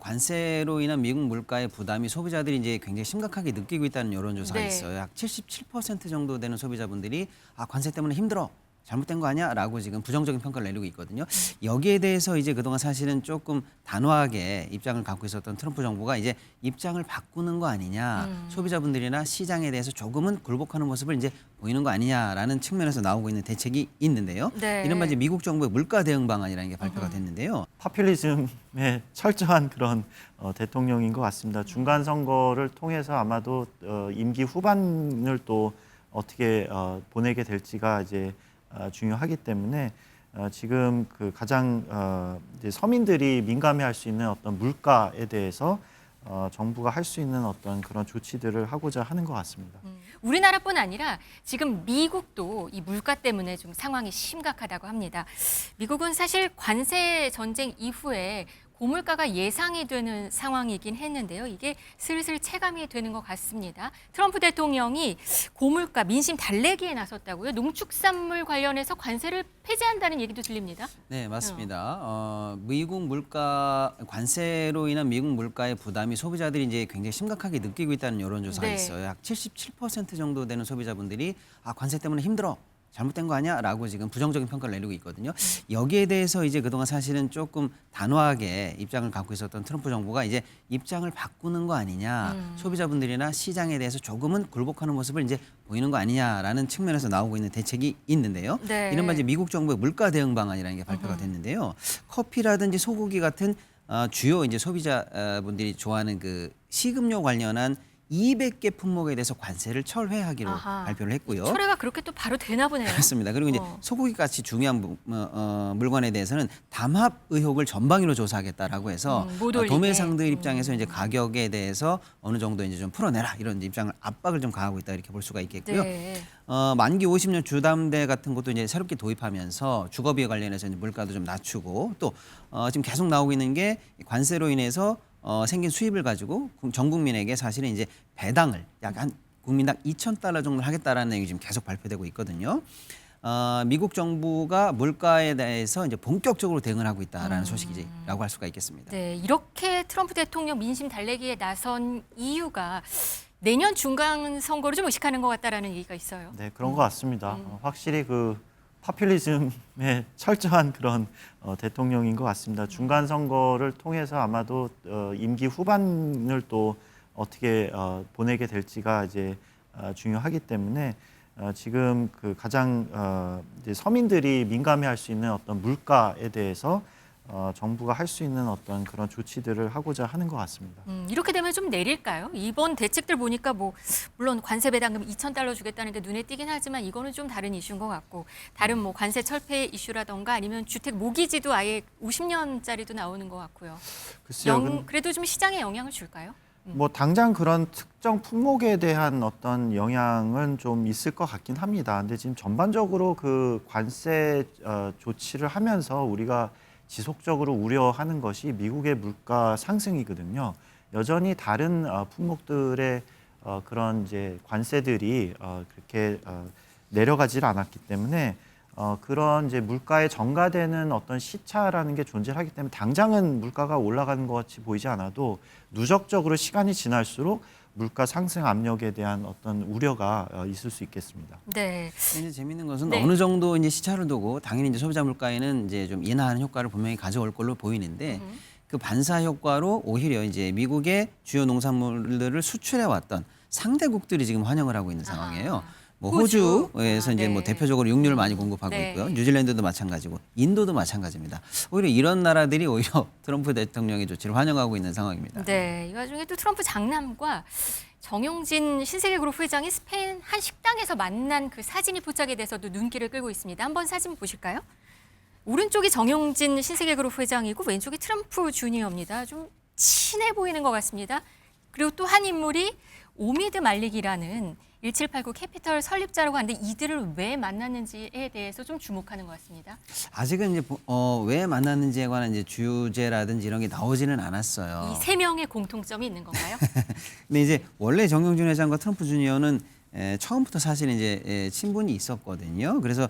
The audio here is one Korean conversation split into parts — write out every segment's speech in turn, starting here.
관세로 인한 미국 물가의 부담이 소비자들이 이제 굉장히 심각하게 느끼고 있다는 여론조사가 네. 있어요. 약 77% 정도 되는 소비자분들이 관세 때문에 힘들어. 잘못된 거 아니야?라고 지금 부정적인 평가를 내리고 있거든요. 여기에 대해서 이제 그동안 사실은 조금 단호하게 입장을 갖고 있었던 트럼프 정부가 이제 입장을 바꾸는 거 아니냐, 소비자분들이나 시장에 대해서 조금은 굴복하는 모습을 이제 보이는 거 아니냐라는 측면에서 나오고 있는 대책이 있는데요. 네. 이른바 이제 미국 정부의 물가 대응 방안이라는 게 발표가 됐는데요. 파퓰리즘의 철저한 그런 대통령인 것 같습니다. 중간 선거를 통해서 아마도 임기 후반을 또 어떻게 보내게 될지가 이제 중요하기 때문에 지금 그 가장 이제 서민들이 민감해할 수 있는 어떤 물가에 대해서 정부가 할 수 있는 어떤 그런 조치들을 하고자 하는 것 같습니다. 우리나라뿐 아니라 지금 미국도 이 물가 때문에 좀 상황이 심각하다고 합니다. 미국은 사실 관세 전쟁 이후에 고물가가 예상이 되는 상황이긴 했는데요. 이게 슬슬 체감이 되는 것 같습니다. 트럼프 대통령이 고물가 민심 달래기에 나섰다고요. 농축산물 관련해서 관세를 폐지한다는 얘기도 들립니다. 네, 맞습니다. 미국 물가 관세로 인한 미국 물가의 부담이 소비자들이 이제 굉장히 심각하게 느끼고 있다는 여론조사가 네. 있어요. 약 77% 정도 되는 소비자분들이 관세 때문에 힘들어. 잘못된 거 아니야?라고 지금 부정적인 평가를 내리고 있거든요. 여기에 대해서 이제 그동안 사실은 조금 단호하게 입장을 갖고 있었던 트럼프 정부가 이제 입장을 바꾸는 거 아니냐, 소비자분들이나 시장에 대해서 조금은 굴복하는 모습을 이제 보이는 거 아니냐라는 측면에서 나오고 있는 대책이 있는데요. 네. 이른바 이제 미국 정부의 물가 대응 방안이라는 게 발표가 됐는데요. 커피라든지 소고기 같은 주요 이제 소비자분들이 좋아하는 그 식음료 관련한 200개 품목에 대해서 관세를 철회하기로 아하. 발표를 했고요. 철회가 그렇게 또 바로 되나 보네요. 그렇습니다. 그리고 이제 소고기같이 중요한 물건에 대해서는 담합 의혹을 전방위로 조사하겠다라고 해서 못 올리게. 도매상들 입장에서 이제 가격에 대해서 어느 정도 이제 좀 풀어내라 이런 이제 입장을 압박을 좀 가하고 있다 이렇게 볼 수가 있겠고요. 네. 만기 50년 주담대 같은 것도 이제 새롭게 도입하면서 주거비에 관련해서 이제 물가도 좀 낮추고 또 지금 계속 나오고 있는 게 관세로 인해서 생긴 수입을 가지고 전 국민에게 사실은 이제 배당을 약 한 국민당 $2,000 정도 하겠다라는 내용이 지금 계속 발표되고 있거든요. 미국 정부가 물가에 대해서 이제 본격적으로 대응을 하고 있다라는 소식이라고 할 수가 있겠습니다. 네, 이렇게 트럼프 대통령 민심 달래기에 나선 이유가 내년 중간 선거를 좀 의식하는 것 같다라는 얘기가 있어요. 네, 그런 것 같습니다. 확실히 그 파퓰리즘의 철저한 그런 대통령인 것 같습니다. 중간 선거를 통해서 아마도 임기 후반을 또 어떻게 보내게 될지가 이제 중요하기 때문에 지금 그 가장 이제 서민들이 민감해할 수 있는 어떤 물가에 대해서 정부가 할 수 있는 어떤 그런 조치들을 하고자 하는 것 같습니다. 이렇게 되면 좀 내릴까요? 이번 대책들 보니까 뭐 물론 관세 배당금 $2,000 주겠다는 게 눈에 띄긴 하지만 이거는 좀 다른 이슈인 것 같고 다른 뭐 관세 철폐 이슈라던가 아니면 주택 모기지도 아예 50년짜리도 나오는 것 같고요. 글쎄요. 그래도 좀 시장에 영향을 줄까요? 뭐 당장 그런 특정 품목에 대한 어떤 영향은 좀 있을 것 같긴 합니다. 근데 지금 전반적으로 그 관세 조치를 하면서 우리가 지속적으로 우려하는 것이 미국의 물가 상승이거든요. 여전히 다른 품목들의 그런 이제 관세들이 그렇게 내려가질 않았기 때문에 그런 이제 물가에 전가되는 어떤 시차라는 게 존재하기 때문에 당장은 물가가 올라가는 것 같이 보이지 않아도 누적적으로 시간이 지날수록 물가 상승 압력에 대한 어떤 우려가 있을 수 있겠습니다. 네. 이제 재밌는 것은 네. 어느 정도 이제 시차를 두고 당연히 이제 소비자 물가에는 이제 좀 인하하는 효과를 분명히 가져올 걸로 보이는데 그 반사 효과로 오히려 이제 미국의 주요 농산물들을 수출해 왔던 상대국들이 지금 환영을 하고 있는 상황이에요. 뭐 호주. 호주에서 이제 네. 뭐 대표적으로 육류를 많이 공급하고 네. 있고요. 뉴질랜드도 마찬가지고 인도도 마찬가지입니다. 오히려 이런 나라들이 오히려 트럼프 대통령의 조치를 환영하고 있는 상황입니다. 네, 이 와중에 또 트럼프 장남과 정용진 신세계그룹 회장이 스페인 한 식당에서 만난 그 사진이 포착이 돼서도 눈길을 끌고 있습니다. 한번 사진 보실까요? 오른쪽이 정용진 신세계그룹 회장이고 왼쪽이 트럼프 주니어입니다. 좀 친해 보이는 것 같습니다. 그리고 또 한 인물이 오미드 말릭이라는 1789 캐피털 설립자라고 하는데 이들을 왜 만났는지에 대해서 좀 주목하는 것 같습니다. 아직은 이제 왜 만났는지에 관한 이제 주제라든지 이런 게 나오지는 않았어요. 이 세 명의 공통점이 있는 건가요? 근데 이제 원래 정용진 회장과 트럼프 주니어는 처음부터 사실 이제 친분이 있었거든요. 그래서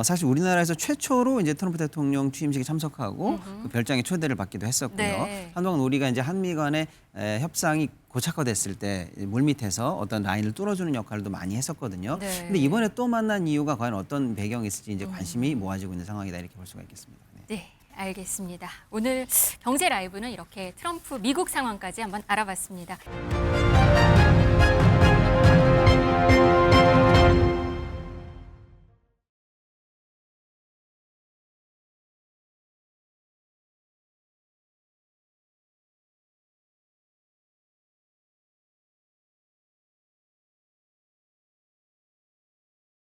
사실 우리나라에서 최초로 이제 트럼프 대통령 취임식에 참석하고 그 별장에 초대를 받기도 했었고요. 네. 한동안 우리가 이제 한미 간의 협상이 고착화됐을 때 물밑에서 어떤 라인을 뚫어주는 역할도 많이 했었거든요. 네. 근데 이번에 또 만난 이유가 과연 어떤 배경이 있을지 이제 관심이 모아지고 있는 상황이다 이렇게 볼 수가 있겠습니다. 네. 네, 알겠습니다. 오늘 경제 라이브는 이렇게 트럼프 미국 상황까지 한번 알아봤습니다.